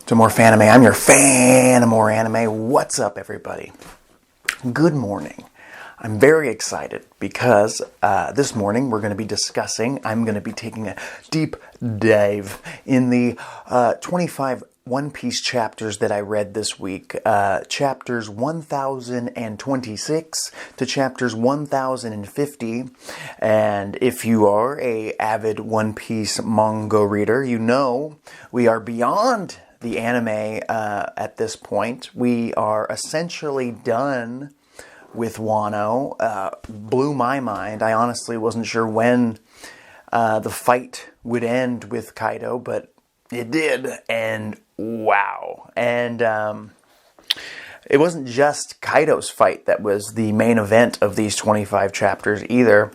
to more Fanime. I'm your fan of more anime. What's up, everybody? Good morning. I'm very excited because this morning we're going to be discussing, I'm going to be taking a deep dive in the 25 One Piece chapters that I read this week. Chapters 1026 to chapters 1050. And if you are an avid One Piece manga reader, you know we are beyond the anime at this point. We are essentially done with Wano. Blew my mind. I honestly wasn't sure when the fight would end with Kaido, but it did, and wow. And it wasn't just Kaido's fight that was the main event of these 25 chapters either.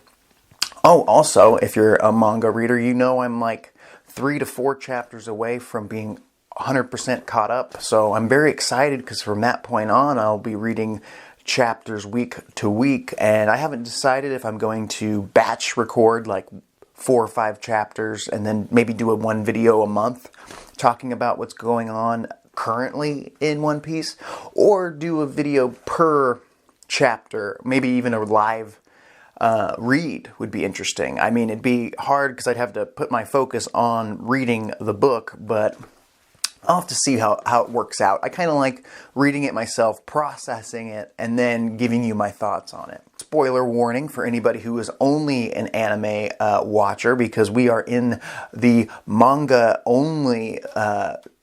Oh, also, if you're a manga reader, you know I'm like 3 to 4 chapters away from being 100% caught up. So I'm very excited because from that point on, I'll be reading chapters week to week. And I haven't decided if I'm going to batch record like 4 or 5 chapters and then maybe do one video a month talking about what's going on currently in One Piece, or do a video per chapter, maybe even a live read would be interesting. I mean, it'd be hard because I'd have to put my focus on reading the book, but I'll have to see how it works out. I kind of like reading it myself, processing it, and then giving you my thoughts on it. Spoiler warning for anybody who is only an anime watcher, because we are in the manga-only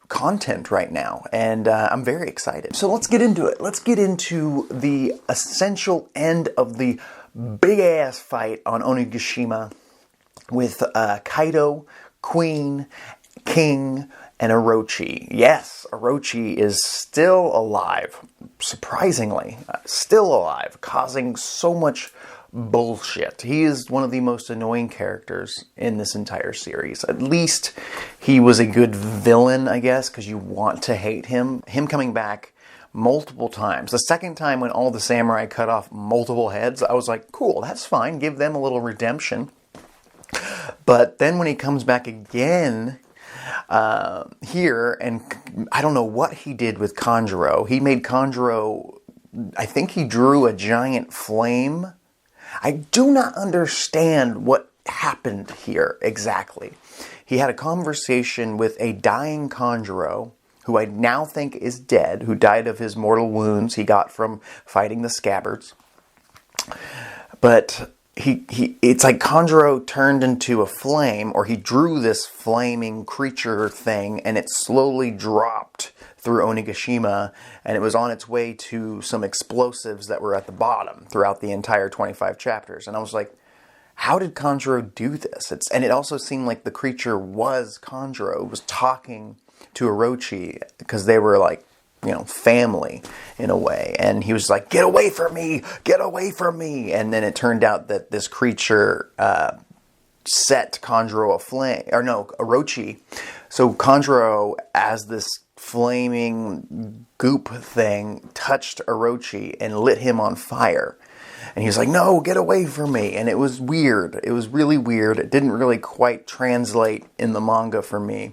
content right now, and I'm very excited. So let's get into it. Let's get into the essential end of the big-ass fight on Onigashima with Kaido, Queen, King, and Orochi. Yes, Orochi is still alive. Surprisingly, still alive, causing so much bullshit. He is one of the most annoying characters in this entire series. At least he was a good villain, I guess, because you want to hate him. Him coming back multiple times. The second time when all the samurai cut off multiple heads, I was like, cool, that's fine. Give them a little redemption. But then when he comes back again here, and I don't know what he did with Kanjuro. He made Kanjuro, I think he drew a giant flame. I do not understand what happened here exactly. He had a conversation with a dying Kanjuro, who I now think is dead, who died of his mortal wounds he got from fighting the scabbards. But it's like Kanjuro turned into a flame, or he drew this flaming creature thing, and it slowly dropped through Onigashima, and it was on its way to some explosives that were at the bottom throughout the entire 25 chapters. And I was like, how did Kanjuro do this? And it also seemed like the creature was Kanjuro, was talking to Orochi, because they were like, you know, family in a way. And he was like, get away from me, get away from me. And then it turned out that this creature set Kanjuro aflame, or no, Orochi. So Kanjuro, as this flaming goop thing, touched Orochi and lit him on fire. And he was like, no, get away from me. And it was weird. It was really weird. It didn't really quite translate in the manga for me.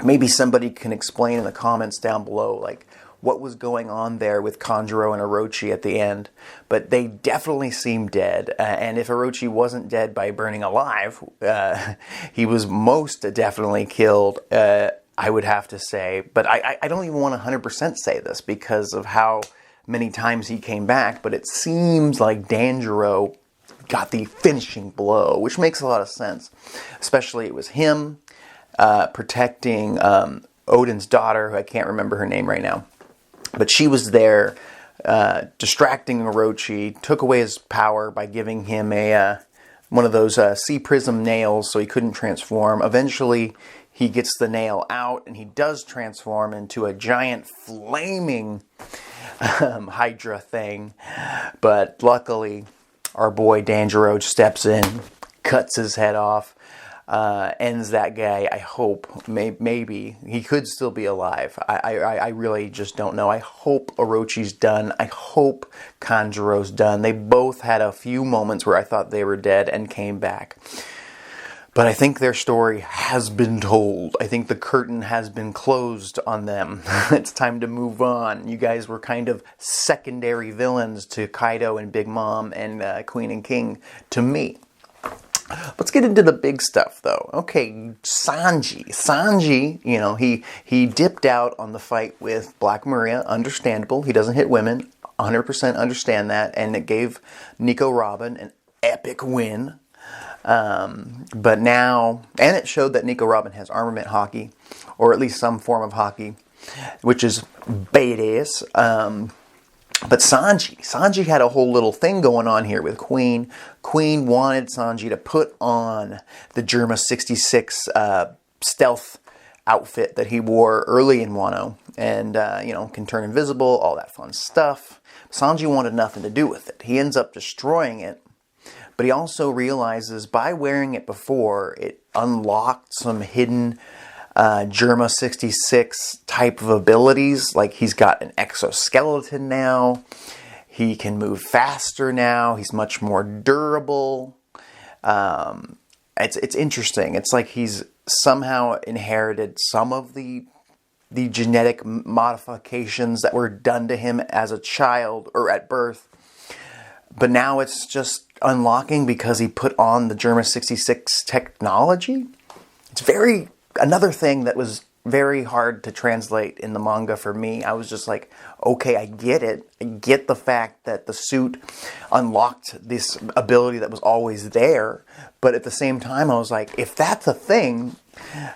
Maybe somebody can explain in the comments down below, like, what was going on there with Kanjuro and Orochi at the end. But they definitely seem dead. And if Orochi wasn't dead by burning alive, he was most definitely killed, I would have to say. But I don't even want to 100% say this because of how many times he came back. But it seems like Danjuro got the finishing blow, which makes a lot of sense. Especially it was him protecting Odin's daughter, who I can't remember her name right now. But she was there distracting Orochi, took away his power by giving him one of those sea prism nails so he couldn't transform. Eventually, he gets the nail out, and he does transform into a giant flaming Hydra thing. But luckily, our boy Danjuro steps in, cuts his head off, ends that guy. I hope, maybe he could still be alive. I really just don't know. I hope Orochi's done. I hope Kanjuro's done. They both had a few moments where I thought they were dead and came back. But I think their story has been told. I think the curtain has been closed on them. It's time to move on. You guys were kind of secondary villains to Kaido and Big Mom and Queen and King to me. Let's get into the big stuff, though. Okay, Sanji. Sanji, you know, he dipped out on the fight with Black Maria. Understandable. He doesn't hit women. 100% understand that. And it gave Nico Robin an epic win. But now, and it showed that Nico Robin has armament hockey, or at least some form of hockey, which is badass. But Sanji had a whole little thing going on here with Queen. Queen wanted Sanji to put on the Germa 66 stealth outfit that he wore early in Wano, and you know, can turn invisible, all that fun stuff. Sanji wanted nothing to do with it. He ends up destroying it. But he also realizes by wearing it before, it unlocked some hidden Germa 66 type of abilities. Like he's got an exoskeleton now. He can move faster now. He's much more durable. It's interesting. It's like he's somehow inherited some of the genetic modifications that were done to him as a child or at birth. But now it's just unlocking because he put on the Germa 66 technology. It's another thing that was very hard to translate in the manga for me. I was just like, okay, I get it. I get the fact that the suit unlocked this ability that was always there. But at the same time, I was like, if that's a thing,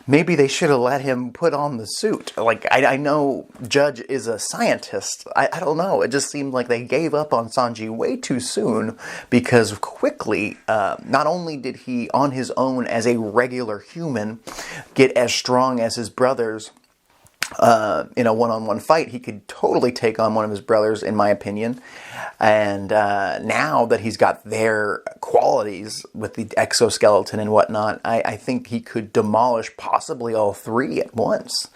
maybe they should have let him put on the suit. Like, I know Judge is a scientist. I don't know. It just seemed like they gave up on Sanji way too soon because quickly, not only did he, on his own as a regular human, get as strong as his brothers in a one-on-one fight, he could totally take on one of his brothers, in my opinion. And now that he's got their qualities with the exoskeleton and whatnot, I think he could demolish possibly all three at once.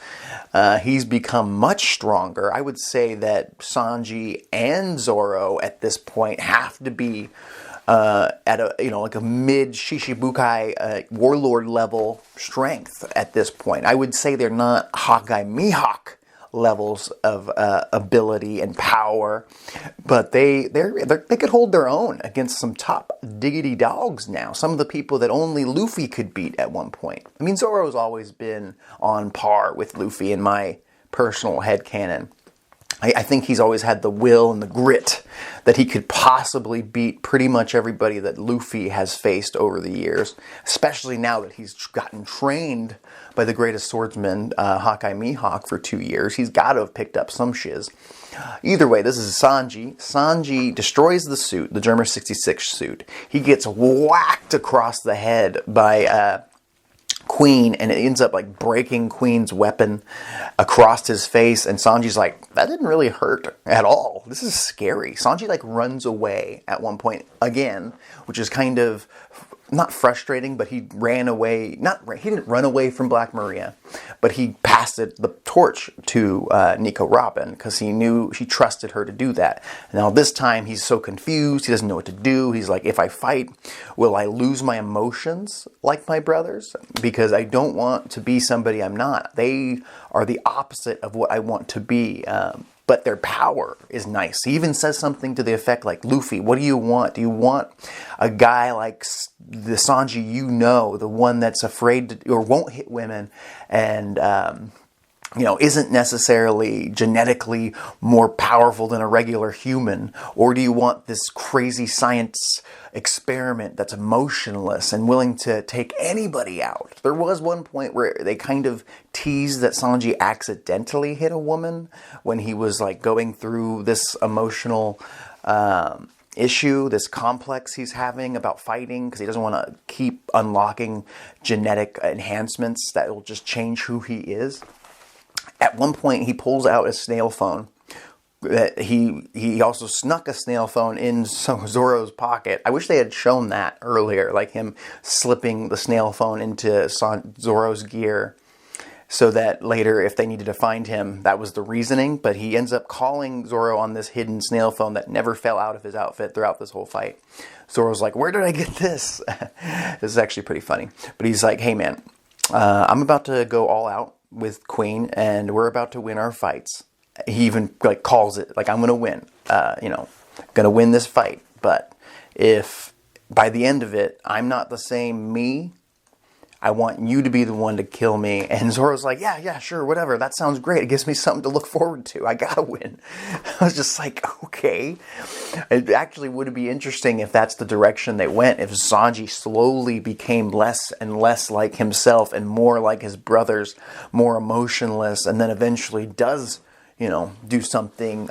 He's become much stronger. I would say that Sanji and Zoro at this point have to be at a, you know, like a mid Shishibukai warlord level strength at this point. I would say they're not Hawkeye Mihawk levels of ability and power, but they could hold their own against some top diggity dogs now. Some of the people that only Luffy could beat at one point. I mean, Zoro's always been on par with Luffy in my personal headcanon. I think he's always had the will and the grit that he could possibly beat pretty much everybody that Luffy has faced over the years, especially now that he's gotten trained by the greatest swordsman, Hawkeye Mihawk, for 2 years. He's got to have picked up some shiz. Either way, this is Sanji. Sanji destroys the suit, the Germa 66 suit. He gets whacked across the head by Queen, and it ends up like breaking Queen's weapon across his face, and Sanji's like, that didn't really hurt at all. This is scary. Sanji like runs away at one point again, which is kind of not frustrating, but he ran away. He didn't run away from Black Maria, but he passed the torch to Nico Robin because he trusted her to do that. Now this time he's so confused, he doesn't know what to do. He's like, if I fight, will I lose my emotions like my brothers? Because I don't want to be somebody I'm not. They are the opposite of what I want to be. But their power is nice. He even says something to the effect like, Luffy, what do you want? Do you want a guy like the Sanji you know, the one that's afraid to, or won't hit women and, you know, isn't necessarily genetically more powerful than a regular human? Or do you want this crazy science experiment that's emotionless and willing to take anybody out? There was one point where they kind of teased that Sanji accidentally hit a woman when he was like going through this emotional issue, this complex he's having about fighting, because he doesn't want to keep unlocking genetic enhancements that will just change who he is. At one point, he pulls out a snail phone. He also snuck a snail phone in Zoro's pocket. I wish they had shown that earlier, like him slipping the snail phone into Zoro's gear. so that later, if they needed to find him, that was the reasoning. But he ends up calling Zoro on this hidden snail phone that never fell out of his outfit throughout this whole fight. Zoro's like, where did I get this? This is actually pretty funny. But he's like, hey man, I'm about to go all out with Queen, and we're about to win our fights. He even like calls it, like, I'm going to win, going to win this fight. But if by the end of it, I'm not the same me, I want you to be the one to kill me. And Zoro's like, yeah, sure, whatever. That sounds great. It gives me something to look forward to. I gotta win. I was just like, okay. It actually would be interesting if that's the direction they went, if Sanji slowly became less and less like himself and more like his brothers, more emotionless, and then eventually does, do something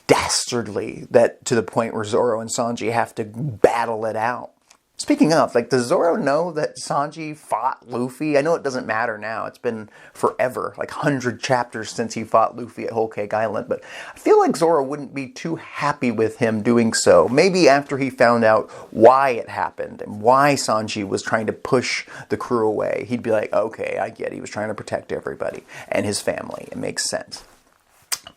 dastardly, that to the point where Zoro and Sanji have to battle it out. Speaking of, does Zoro know that Sanji fought Luffy? I know it doesn't matter now. It's been forever, 100 chapters since he fought Luffy at Whole Cake Island. But I feel like Zoro wouldn't be too happy with him doing so. Maybe after he found out why it happened and why Sanji was trying to push the crew away, he'd be like, okay, I get it. He was trying to protect everybody and his family. It makes sense.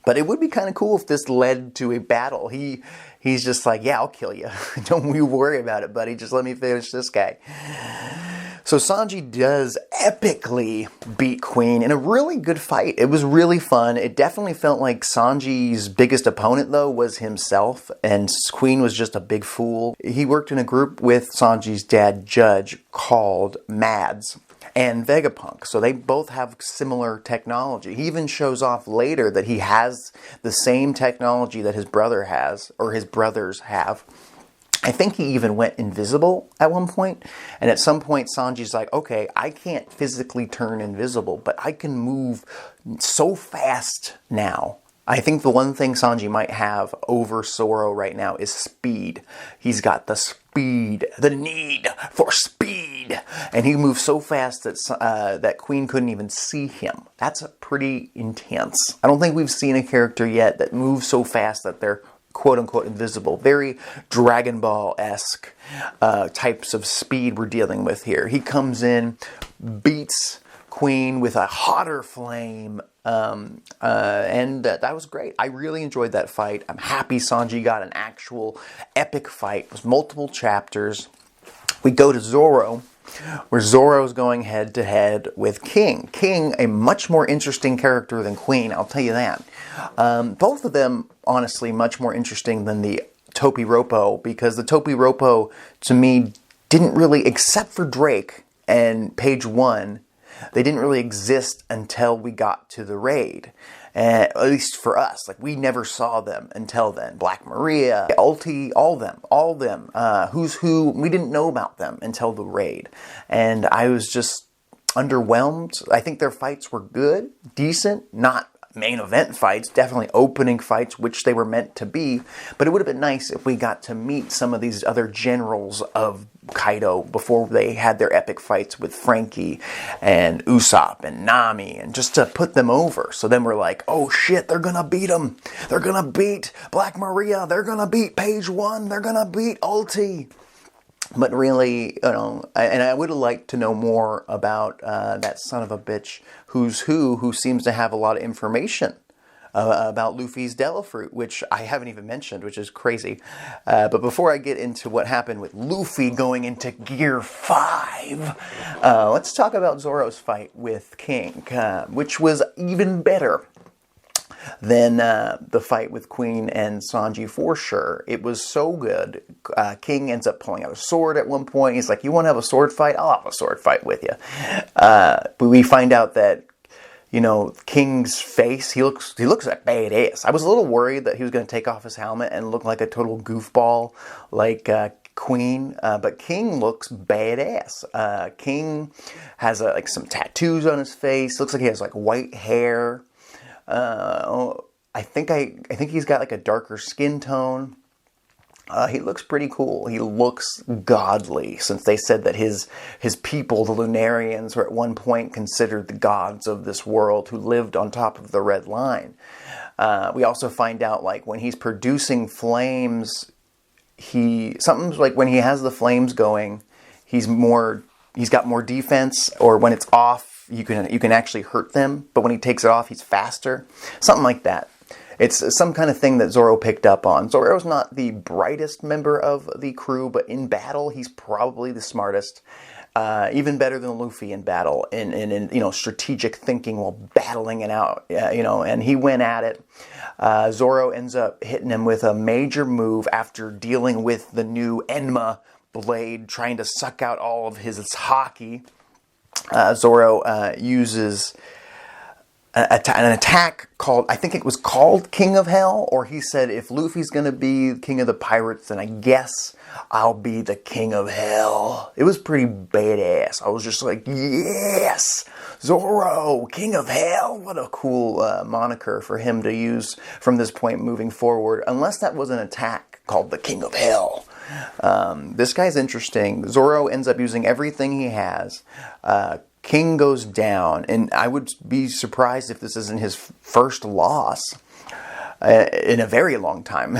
But it would be kind of cool if this led to a battle. He's just like, yeah, I'll kill you. Don't you worry about it, buddy. Just let me finish this guy. So Sanji does epically beat Queen in a really good fight. It was really fun. It definitely felt like Sanji's biggest opponent, though, was himself. And Queen was just a big fool. He worked in a group with Sanji's dad, Judge, called Mads and Vegapunk. So they both have similar technology. He even shows off later that he has the same technology that his brother has, or his brothers have. I think he even went invisible at one point. And at some point, Sanji's like, okay, I can't physically turn invisible, but I can move so fast now. I think the one thing Sanji might have over Zoro right now is speed. He's got the speed, the need for speed. And he moves so fast that that Queen couldn't even see him. That's pretty intense. I don't think we've seen a character yet that moves so fast that they're quote-unquote invisible. Very Dragon Ball-esque types of speed we're dealing with here. He comes in, beats Queen with a hotter flame, and that was great. I really enjoyed that fight. I'm happy Sanji got an actual epic fight. It was multiple chapters. We go to Zoro, where Zoro's going head-to-head with King. King, a much more interesting character than Queen, I'll tell you that. Both of them, honestly, much more interesting than the Topiropo, because the Topiropo, to me, didn't really, except for Drake and Page 1, they didn't really exist until we got to the raid. At least for us. We never saw them until then. Black Maria, Ulti, all of them. Who's Who, we didn't know about them until the raid. And I was just underwhelmed. I think their fights were good, decent, not main event fights, definitely opening fights, which they were meant to be. But it would have been nice if we got to meet some of these other generals of Kaido before they had their epic fights with Frankie and Usopp and Nami, and just to put them over. So then we're like, oh shit, they're gonna beat them. They're gonna beat Black Maria. They're gonna beat Page 1. They're gonna beat Ulti. But really, and I would have liked to know more about that son of a bitch Who's Who seems to have a lot of information about Luffy's Devil Fruit, which I haven't even mentioned, which is crazy. But before I get into what happened with Luffy going into Gear 5, let's talk about Zoro's fight with King, which was even better than the fight with Queen and Sanji for sure. It was so good. King ends up pulling out a sword at one point. He's like, you want to have a sword fight? I'll have a sword fight with you. But we find out that, King's face, he looks like badass. I was a little worried that he was going to take off his helmet and look like a total goofball like Queen, but King looks badass. King has some tattoos on his face. Looks like he has white hair. I think he's got a darker skin tone. He looks pretty cool. He looks godly, since they said that his people, the Lunarians, were at one point considered the gods of this world who lived on top of the Red Line. We also find out when he's producing flames, something's when he has the flames going, he's got more defense, or when it's off, you can actually hurt them, but when he takes it off, he's faster. Something like that. It's some kind of thing that Zoro picked up on. Zoro's not the brightest member of the crew, but in battle, he's probably the smartest. Even better than Luffy in battle, in strategic thinking while battling it out, and he went at it. Zoro ends up hitting him with a major move after dealing with the new Enma blade, trying to suck out all of his haki. Zoro uses an attack called, I think it was called King of Hell, or he said, if Luffy's going to be King of the Pirates, then I guess I'll be the King of Hell. It was pretty badass. I was just like, yes, Zoro, King of Hell. What a cool moniker for him to use from this point moving forward, unless that was an attack called the King of Hell. This guy's interesting. Zoro ends up using everything he has. King goes down, and I would be surprised if this isn't his first loss in a very long time.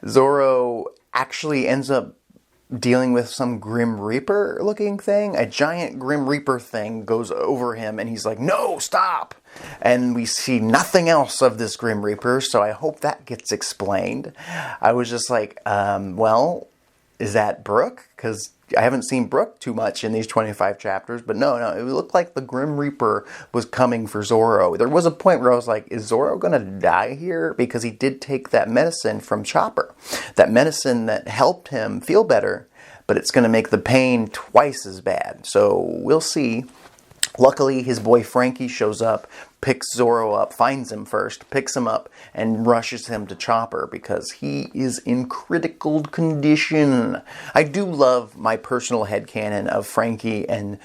Zoro actually ends up dealing with some Grim Reaper looking thing. A giant Grim Reaper thing goes over him, and he's like, no, stop! And we see nothing else of this Grim Reaper, so I hope that gets explained. I was just like, well, is that Brook? Because I haven't seen Brook too much in these 25 chapters, but no, it looked like the Grim Reaper was coming for Zoro. There was a point where I was like, is Zoro going to die here? Because he did take that medicine from Chopper. That medicine that helped him feel better, but it's going to make the pain twice as bad. So we'll see. Luckily, his boy Frankie shows up, picks Zoro up, finds him first, picks him up, and rushes him to Chopper because he is in critical condition. I do love my personal headcanon of Frankie and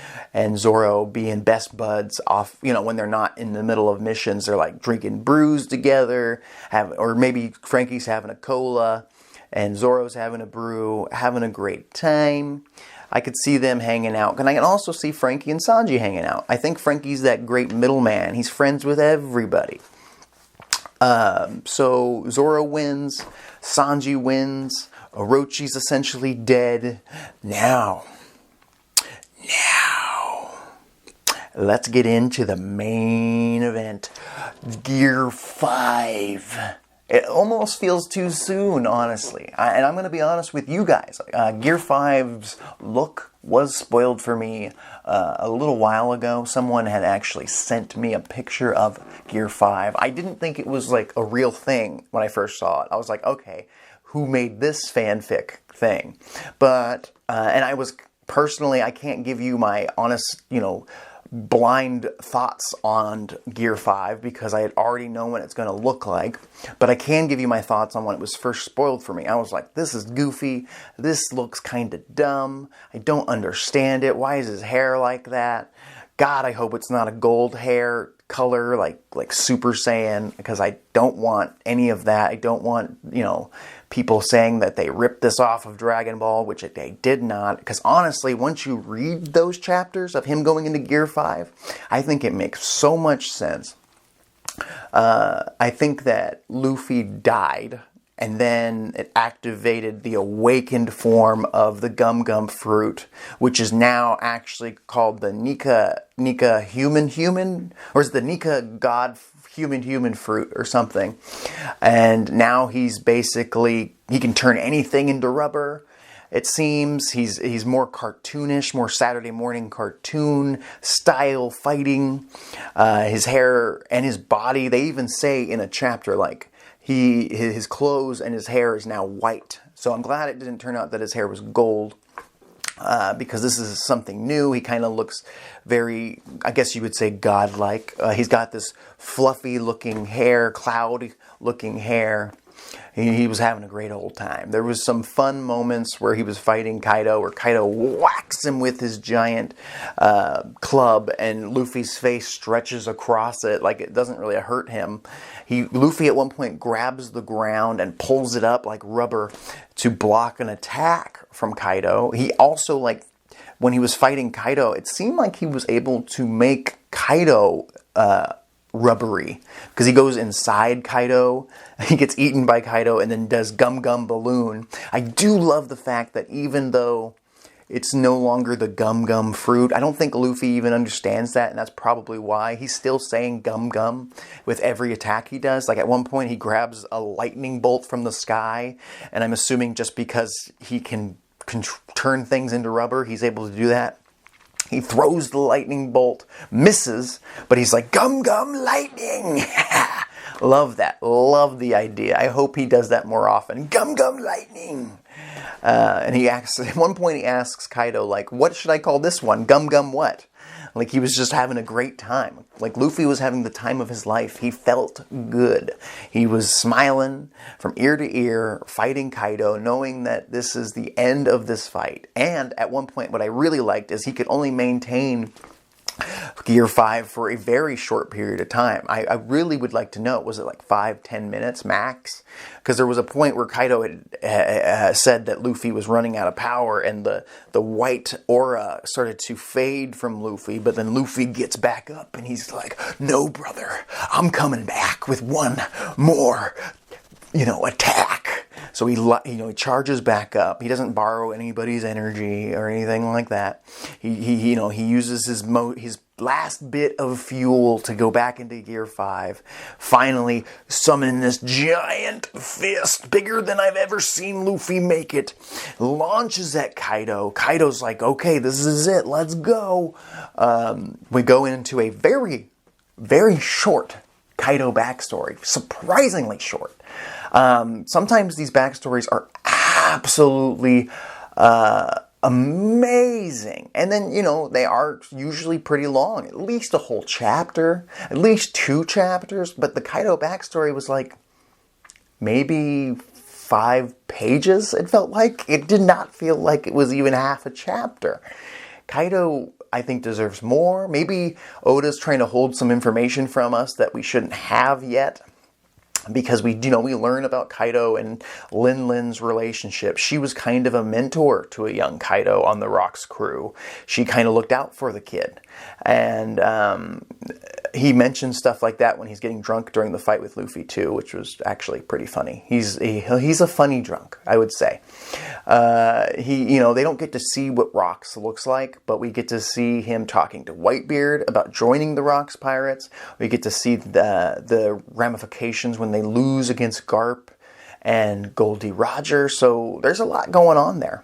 Zoro being best buds off, when they're not in the middle of missions. They're like drinking brews together, or maybe Frankie's having a cola and Zoro's having a brew, having a great time. I could see them hanging out. And I can also see Frankie and Sanji hanging out. I think Frankie's that great middleman. He's friends with everybody. So Zoro wins. Sanji wins. Orochi's essentially dead. Now, let's get into the main event. Gear 5. It almost feels too soon, honestly. And I'm going to be honest with you guys. Gear 5's look was spoiled for me a little while ago. Someone had actually sent me a picture of Gear 5. I didn't think it was like a real thing when I first saw it. I was like, okay, who made this fanfic thing? But, and I was personally, I can't give you my honest, blind thoughts on Gear 5 because I had already known what it's going to look like, but I can give you my thoughts on when it was first spoiled for me. I was like, this is goofy, this looks kind of dumb, I don't understand it, why is his hair like that? God, I hope it's not a gold hair color like Super Saiyan, because I don't want any of that. I don't want, people saying that they ripped this off of Dragon Ball, which they did not. Because honestly, once you read those chapters of him going into Gear 5, I think it makes so much sense. I think that Luffy died, and then it activated the awakened form of the Gum Gum fruit, which is now actually called the Nika human, or is it the Nika God human fruit or something. And now he's basically, he can turn anything into rubber. It seems he's more cartoonish, more Saturday morning cartoon style fighting. His hair and his body, they even say in a chapter like his clothes and his hair is now white. So I'm glad it didn't turn out that his hair was gold. Because this is something new. He kind of looks very, I guess you would say, godlike. He's got this fluffy looking hair, cloudy looking hair. He was having a great old time. There was some fun moments where he was fighting Kaido, where Kaido whacks him with his giant club, and Luffy's face stretches across it like it doesn't really hurt him. Luffy at one point grabs the ground and pulls it up like rubber to block an attack from Kaido. He also, when he was fighting Kaido, it seemed like he was able to make Kaido rubbery, because he goes inside Kaido, he gets eaten by Kaido, and then does Gum Gum Balloon. I do love the fact that even though It's no longer the gum gum fruit. I don't think Luffy even understands that, and that's probably why. He's still saying gum gum with every attack he does. Like at one point he grabs a lightning bolt from the sky, and I'm assuming just because he can turn things into rubber, he's able to do that. He throws the lightning bolt, misses, but he's like, gum gum lightning! Love that. Love the idea. I hope he does that more often. Gum gum lightning! And he asks, at one point he asks Kaido, like, what should I call this one? Gum gum what? Like he was just having a great time. Like Luffy was having the time of his life. He felt good. He was smiling from ear to ear, fighting Kaido, knowing that this is the end of this fight. And at one point, what I really liked is he could only maintain Gear 5 for a very short period of time. I really would like to know, was it like 5-10 minutes max? Because there was a point where Kaido had said that Luffy was running out of power, and the white aura started to fade from Luffy, but then Luffy gets back up and he's like, no brother, I'm coming back with one more, attack. So he charges back up. He doesn't borrow anybody's energy or anything like that. He uses his last bit of fuel to go back into Gear 5. Finally summoning this giant fist, bigger than I've ever seen Luffy make it. Launches at Kaido. Kaido's like, okay, this is it. Let's go. We go into a very, very short Kaido backstory. Surprisingly short. Sometimes these backstories are absolutely amazing. And then, they are usually pretty long. At least a whole chapter. At least 2 chapters. But the Kaido backstory was like maybe 5 pages, it felt like. It did not feel like it was even half a chapter. Kaido, I think, deserves more. Maybe Oda's trying to hold some information from us that we shouldn't have yet. Because we learn about Kaido and Lin Lin's relationship. She was kind of a mentor to a young Kaido on the Rock's crew. She kind of looked out for the kid. And he mentions stuff like that when he's getting drunk during the fight with Luffy too, which was actually pretty funny. He's a funny drunk, I would say. They don't get to see what Rocks looks like, but we get to see him talking to Whitebeard about joining the Rocks pirates. We get to see the ramifications when they lose against Garp and Goldie Roger. So there's a lot going on there.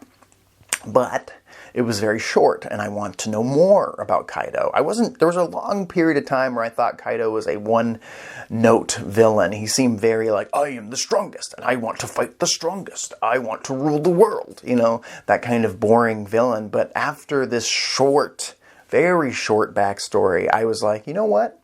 But it was very short, and I want to know more about Kaido. There was a long period of time where I thought Kaido was a one-note villain. He seemed very like, I am the strongest, and I want to fight the strongest. I want to rule the world. That kind of boring villain. But after this short, very short backstory, I was like, you know what?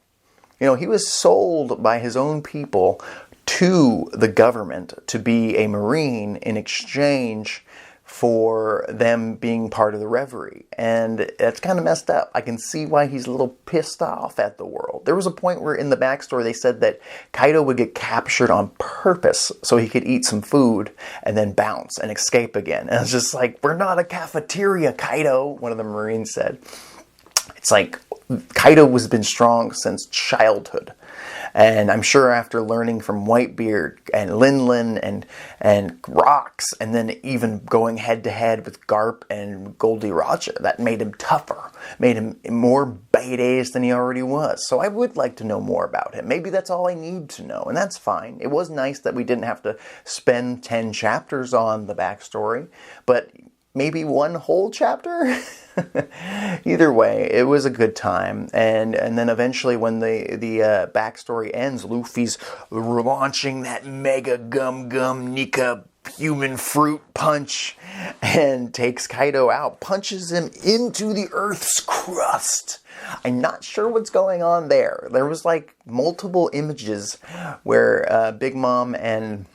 He was sold by his own people to the government to be a Marine in exchange for them being part of the Reverie. And it's kind of messed up. I can see why he's a little pissed off at the world. There was a point where in the backstory they said that Kaido would get captured on purpose so he could eat some food and then bounce and escape again. And it's just like, we're not a cafeteria, Kaido, one of the Marines said. It's like, Kaido has been strong since childhood. And I'm sure after learning from Whitebeard and Lin and Rocks, and then even going head-to-head with Garp and Goldie Roger, that made him tougher, made him more badass than he already was. So I would like to know more about him. Maybe that's all I need to know, and that's fine. It was nice that we didn't have to spend 10 chapters on the backstory, but maybe one whole chapter? Either way, it was a good time. And then eventually when the backstory ends, Luffy's launching that mega gum Nika human fruit punch and takes Kaido out, punches him into the Earth's crust. I'm not sure what's going on there. There was like multiple images where Big Mom and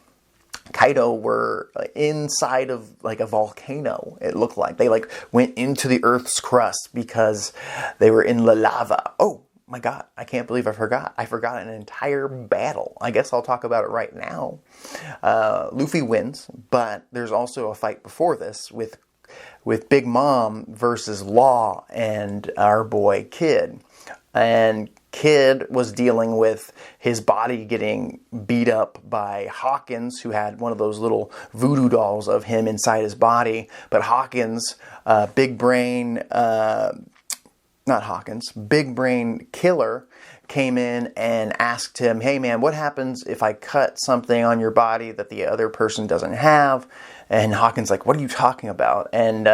Kaido were inside of like a volcano. It looked like they went into the Earth's crust because they were in the lava. Oh my God, I can't believe I forgot. I forgot an entire battle. I guess I'll talk about it right now. Luffy wins, but there's also a fight before this with Big Mom versus Law and our boy Kid. And Kid was dealing with his body getting beat up by Hawkins, who had one of those little voodoo dolls of him inside his body. But Hawkins, big brain, big brain killer, came in and asked him, hey man, what happens if I cut something on your body that the other person doesn't have? And Hawkins like, what are you talking about? And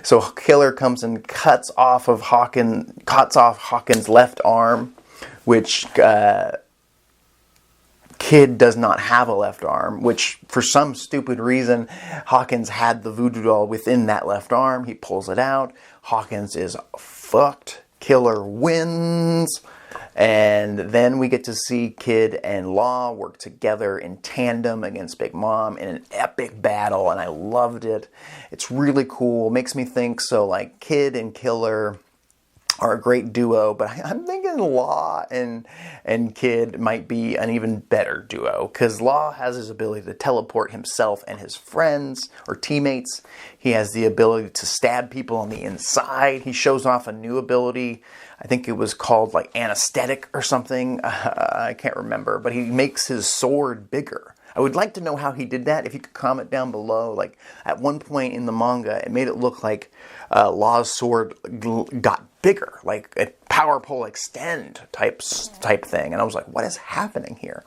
so Killer comes and cuts off Hawkins' left arm, which Kid does not have a left arm, which for some stupid reason, Hawkins had the voodoo doll within that left arm. He pulls it out. Hawkins is fucked. Killer wins. And then we get to see Kid and Law work together in tandem against Big Mom in an epic battle, and I loved it. It's really cool. Makes me think, so like Kid and Killer are a great duo, but I'm thinking Law and Kid might be an even better duo, because Law has his ability to teleport himself and his friends or teammates. He has the ability to stab people on the inside. He shows off a new ability. I think it was called like anesthetic or something. I can't remember, but he makes his sword bigger. I would like to know how he did that. If you could comment down below. Like at one point in the manga, it made it look like Law's sword got bigger, like a power pole extend type thing. And I was like, what is happening here?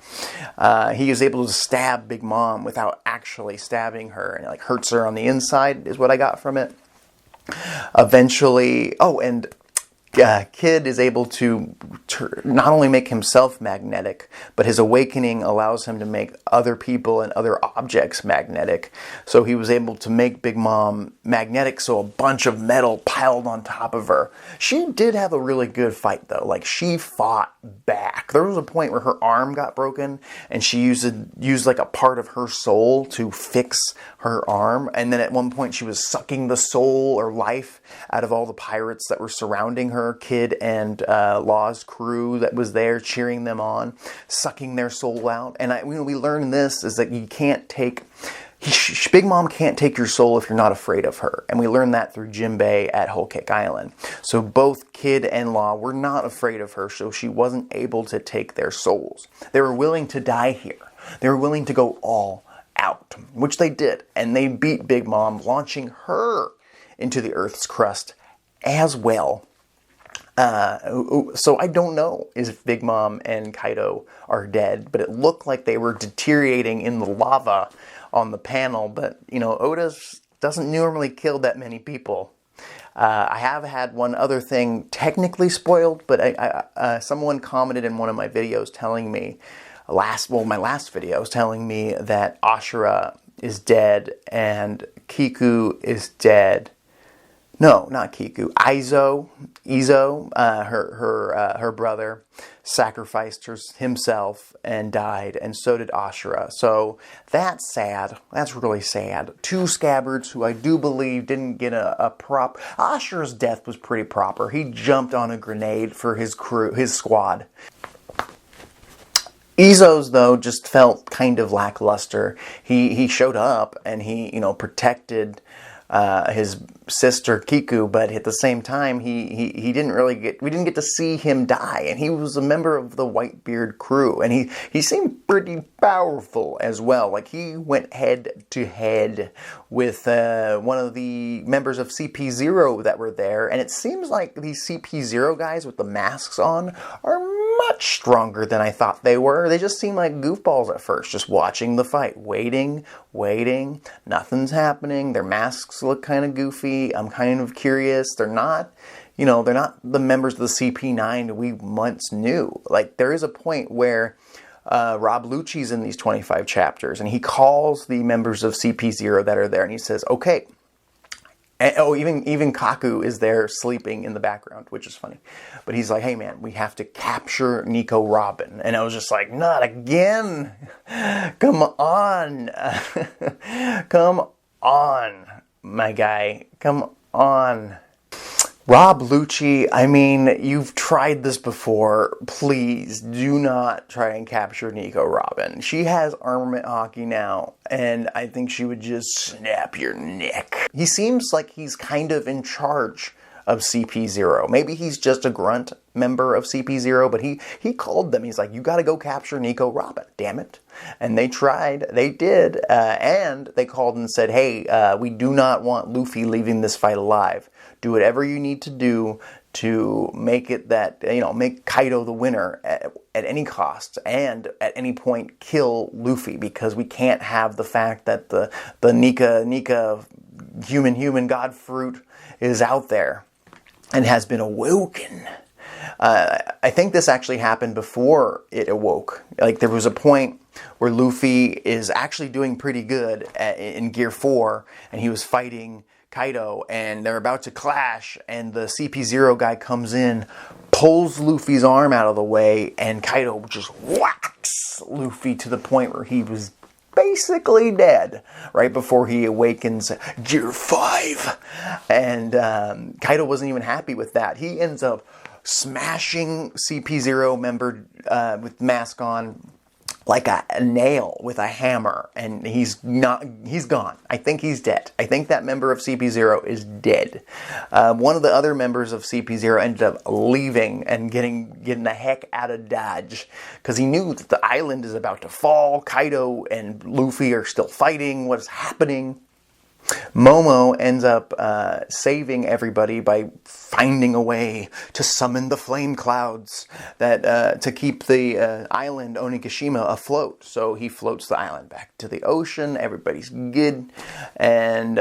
He is able to stab Big Mom without actually stabbing her, and it like hurts her on the inside is what I got from it. Eventually, Kid is able to not only make himself magnetic, but his awakening allows him to make other people and other objects magnetic. So he was able to make Big Mom magnetic, so a bunch of metal piled on top of her. She did have a really good fight, though. Like, she fought back. There was a point where her arm got broken, and she used like a part of her soul to fix her arm. And then at one point, she was sucking the soul or life out of all the pirates that were surrounding her. Kid and Law's crew that was there cheering them on, sucking their soul out. And we learned this is that you can't take... Big Mom can't take your soul if you're not afraid of her. And we learned that through Jinbei at Whole Cake Island. So both Kid and Law were not afraid of her, so she wasn't able to take their souls. They were willing to die here. They were willing to go all out, which they did. And they beat Big Mom, launching her into the Earth's crust as well. So I don't know if Big Mom and Kaido are dead, but it looked like they were deteriorating in the lava on the panel. But, you know, Oda doesn't normally kill that many people. I have had one other thing technically spoiled, but someone commented in one of my videos telling me, my last video was telling me that Ashura is dead and Kiku is dead. No, not Kiku. Izo, her brother, sacrificed himself and died, and so did Ashura. So that's sad. That's really sad. Two scabbards who I do believe didn't get a prop. Ashura's death was pretty proper. He jumped on a grenade for his crew, his squad. Izo's, though, just felt kind of lackluster. He showed up and he, protected his sister Kiku, but at the same time we didn't get to see him die, and he was a member of the Whitebeard crew, and he seemed pretty powerful as well. Like, he went head to head with one of the members of CP0 that were there, and it seems like these CP0 guys with the masks on are much stronger than I thought they were. They just seem like goofballs at first, just watching the fight, waiting, nothing's happening. Their masks look kind of goofy. I'm kind of curious. They're not the members of the CP9 we once knew. Like, there is a point where Rob Lucci's in these 25 chapters, and he calls the members of CP0 that are there, and he says, okay. And, even Kaku is there sleeping in the background, which is funny. But he's like, hey man, we have to capture Nico Robin. And I was just like, not again. Come on. Come on, my guy. Come on. Rob Lucci, I mean, you've tried this before. Please do not try and capture Nico Robin. She has armament hockey now, and I think she would just snap your neck. He seems like he's kind of in charge of CP0. Maybe he's just a grunt member of CP0, but he called them. He's like, you got to go capture Nico Robin, damn it. And they tried, they did, and they called and said, hey, we do not want Luffy leaving this fight alive. Do whatever you need to do to make it that, make Kaido the winner at any cost, and at any point kill Luffy, because we can't have the fact that the Nika human god fruit is out there and has been awoken. I think this actually happened before it awoke. Like, there was a point where Luffy is actually doing pretty good in Gear 4, and he was fighting Kaido, and they're about to clash, and the CP0 guy comes in, pulls Luffy's arm out of the way, and Kaido just whacks Luffy to the point where he was basically dead right before he awakens Gear 5. And Kaido wasn't even happy with that. He ends up smashing CP0 member with mask on like a nail with a hammer, and he's gone. I think he's dead. I think that member of CP0 is dead. One of the other members of CP0 ended up leaving and getting the heck out of Dodge, because he knew that the island is about to fall. Kaido and Luffy are still fighting. What's happening? Momo ends up saving everybody by finding a way to summon the flame clouds that to keep the island Onigashima afloat. So he floats the island back to the ocean. Everybody's good, and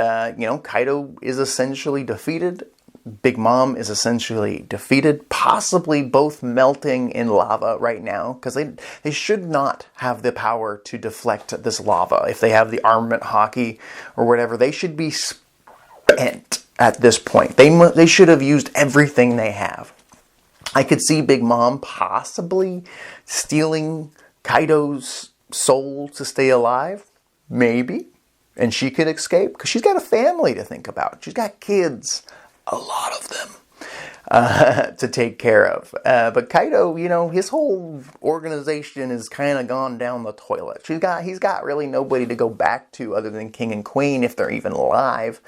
Kaido is essentially defeated. Big Mom is essentially defeated, possibly both melting in lava right now, because they should not have the power to deflect this lava. If they have the armament hockey or whatever, they should be spent at this point. They should have used everything they have. I could see Big Mom possibly stealing Kaido's soul to stay alive, maybe, and she could escape, because she's got a family to think about. She's got kids. A lot of them to take care of. But Kaido, his whole organization is kind of gone down the toilet. He's got really nobody to go back to other than King and Queen, if they're even alive.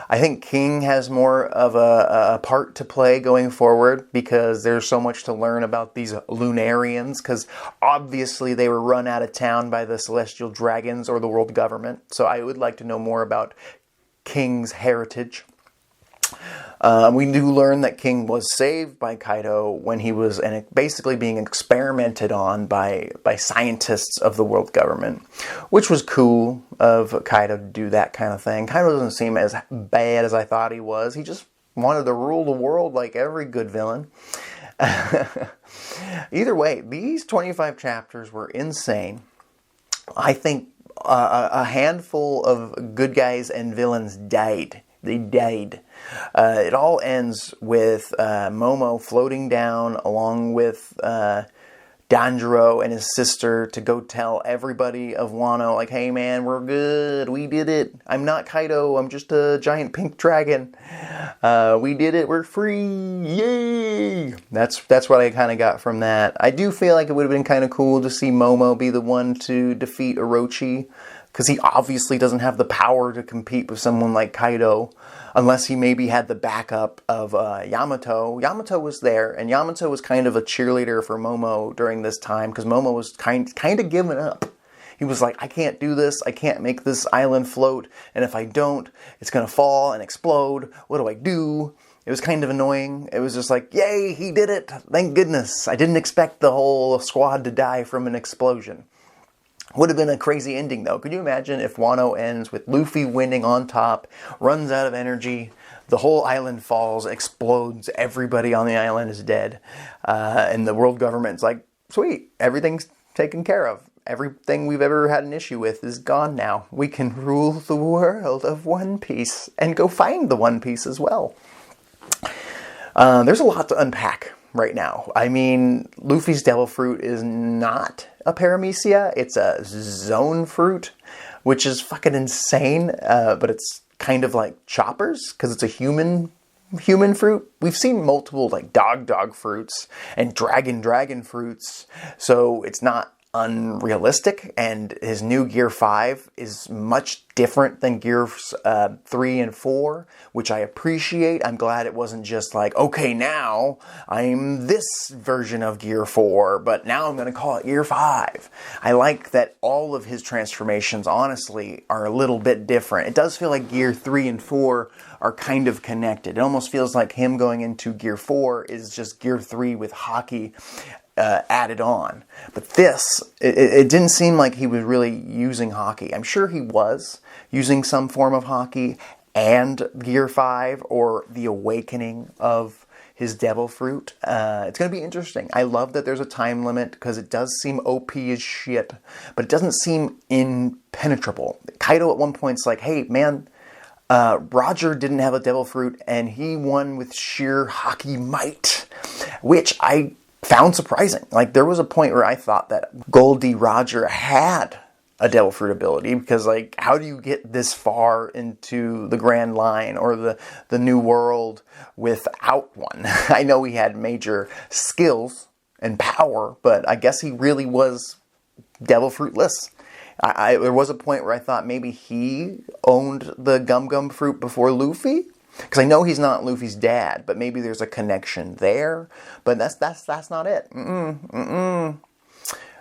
I think King has more of a part to play going forward, because there's so much to learn about these Lunarians, because obviously they were run out of town by the Celestial Dragons or the world government. So I would like to know more about King's heritage. We do learn that King was saved by Kaido when he was basically being experimented on by scientists of the world government, which was cool of Kaido to do that kind of thing. Kaido doesn't seem as bad as I thought he was. He just wanted to rule the world like every good villain. Either way, these 25 chapters were insane. I think a handful of good guys and villains died. They died. It all ends with Momo floating down along with Danjuro and his sister to go tell everybody of Wano, like, hey man, we're good. We did it. I'm not Kaido. I'm just a giant pink dragon. We did it. We're free. Yay! That's what I kind of got from that. I do feel like it would have been kind of cool to see Momo be the one to defeat Orochi, because he obviously doesn't have the power to compete with someone like Kaido, unless he maybe had the backup of Yamato. Yamato was there, and Yamato was kind of a cheerleader for Momo during this time, because Momo was kind of giving up. He was like, I can't do this, I can't make this island float, and if I don't, it's going to fall and explode. What do I do? It was kind of annoying. It was just like, yay, he did it! Thank goodness. I didn't expect the whole squad to die from an explosion. Would have been a crazy ending, though. Could you imagine if Wano ends with Luffy winning on top, runs out of energy, the whole island falls, explodes, everybody on the island is dead, and the world government's like, sweet, everything's taken care of. Everything we've ever had an issue with is gone now. We can rule the world of One Piece and go find the One Piece as well. There's a lot to unpack right now. I mean, Luffy's devil fruit is not a paramecia. It's a zone fruit, which is fucking insane. But it's kind of like Chopper's, because it's a human fruit. We've seen multiple like dog fruits and dragon fruits. So it's not unrealistic, and his new Gear 5 is much different than Gears 3 and 4, which I appreciate. I'm glad it wasn't just like, okay, now I'm this version of Gear 4, but now I'm going to call it Gear 5. I like that all of his transformations, honestly, are a little bit different. It does feel like Gear 3 and 4 are kind of connected. It almost feels like him going into Gear 4 is just Gear 3 with hockey added on. But this, it didn't seem like he was really using hockey. I'm sure he was using some form of hockey and Gear 5 or the awakening of his devil fruit. It's going to be interesting. I love that there's a time limit because it does seem OP as shit, but it doesn't seem impenetrable. Kaido at one point's like, hey, man, Roger didn't have a devil fruit and he won with sheer hockey might, which I found surprising. Like, there was a point where I thought that Goldie Roger had a devil fruit ability, because, like, how do you get this far into the Grand Line or the New World without one? I know he had major skills and power, but I guess he really was devil fruitless. There was a point where I thought maybe he owned the Gum Gum fruit before Luffy. Because I know he's not Luffy's dad, but maybe there's a connection there. But that's not it.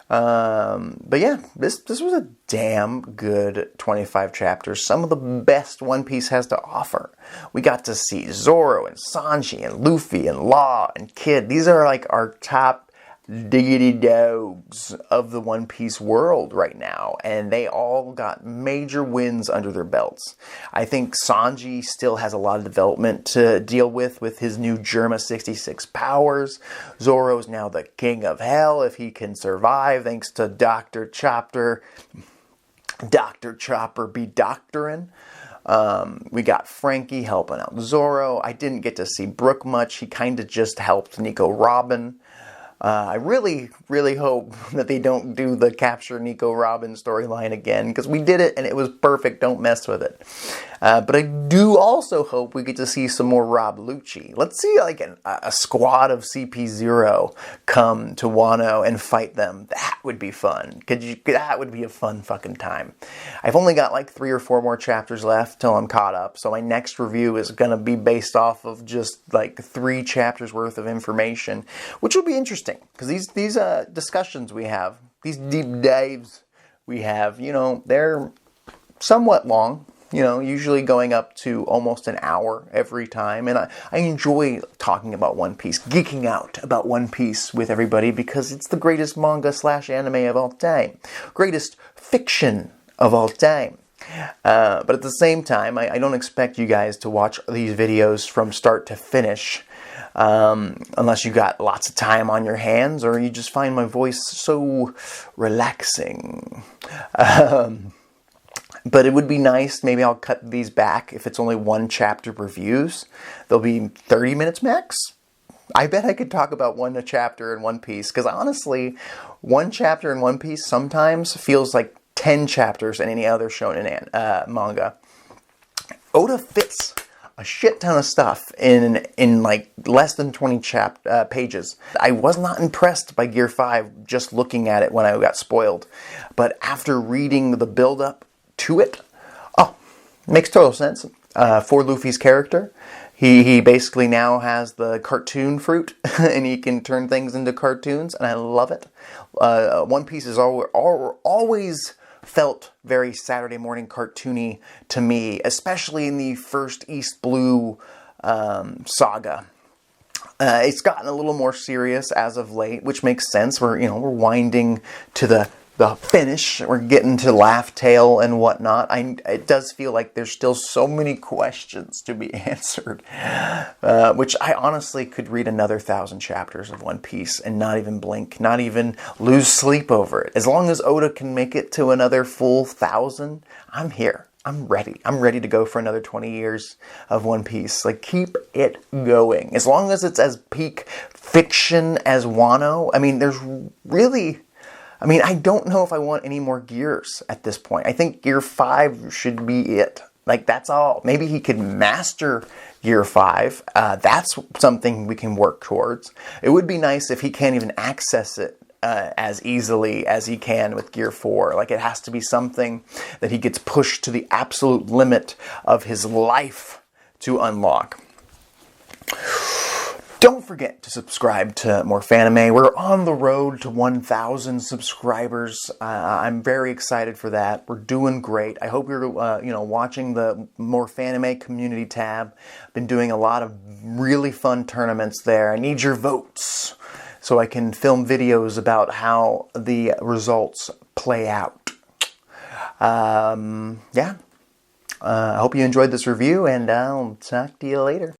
But yeah, this was a damn good 25 chapters. Some of the best One Piece has to offer. We got to see Zoro and Sanji and Luffy and Law and Kid. These are like our top diggity dogs of the One Piece world right now, and they all got major wins under their belts. I think Sanji still has a lot of development to deal with his new Germa 66 powers. Zoro's now the king of hell if he can survive, thanks to Dr. Chopper be doctoring. We got Frankie helping out Zoro. I didn't get to see Brook much. He kind of just helped Nico Robin. I really, really hope that they don't do the capture Nico Robin storyline again, because we did it and it was perfect. Don't mess with it. But I do also hope we get to see some more Rob Lucci. Let's see like a squad of CP0 come to Wano and fight them. That would be fun. That would be a fun fucking time. I've only got like 3 or 4 more chapters left till I'm caught up. So my next review is going to be based off of just like 3 chapters worth of information, which will be interesting. Because these discussions we have, these deep dives we have, you know, they're somewhat long, you know, usually going up to almost an hour every time. And I enjoy talking about One Piece, geeking out about One Piece with everybody, because it's the greatest manga/anime of all time. Greatest fiction of all time. But at the same time, I don't expect you guys to watch these videos from start to finish. Unless you got lots of time on your hands, or you just find my voice so relaxing. But it would be nice, maybe I'll cut these back if it's only 1 chapter reviews. They'll be 30 minutes max. I bet I could talk about one chapter in One Piece, because honestly, 1 chapter in One Piece sometimes feels like 10 chapters in any other shonen manga. Oda fits a shit ton of stuff in like less than 20 pages. I was not impressed by Gear 5 just looking at it when I got spoiled. But after reading the build-up to it, makes total sense. For Luffy's character, he basically now has the cartoon fruit, and he can turn things into cartoons, and I love it. One Piece is always felt very Saturday morning cartoony to me, especially in the first East Blue saga. It's gotten a little more serious as of late, which makes sense. We're winding to the finish. We're getting to Laugh Tale and whatnot. It does feel like there's still so many questions to be answered, which I honestly could read another 1,000 chapters of One Piece and not even blink, not even lose sleep over it. As long as Oda can make it to another full 1,000, I'm here. I'm ready. I'm ready to go for another 20 years of One Piece. Like, keep it going. As long as it's as peak fiction as Wano. I mean, I don't know if I want any more gears at this point. I think Gear 5 should be it. Like, that's all. Maybe he could master Gear 5. That's something we can work towards. It would be nice if he can't even access it as easily as he can with Gear 4. Like, it has to be something that he gets pushed to the absolute limit of his life to unlock. Don't forget to subscribe to More Fanime. We're on the road to 1,000 subscribers. I'm very excited for that. We're doing great. I hope you're watching the More Fanime community tab. I've been doing a lot of really fun tournaments there. I need your votes so I can film videos about how the results play out. I hope you enjoyed this review, and I'll talk to you later.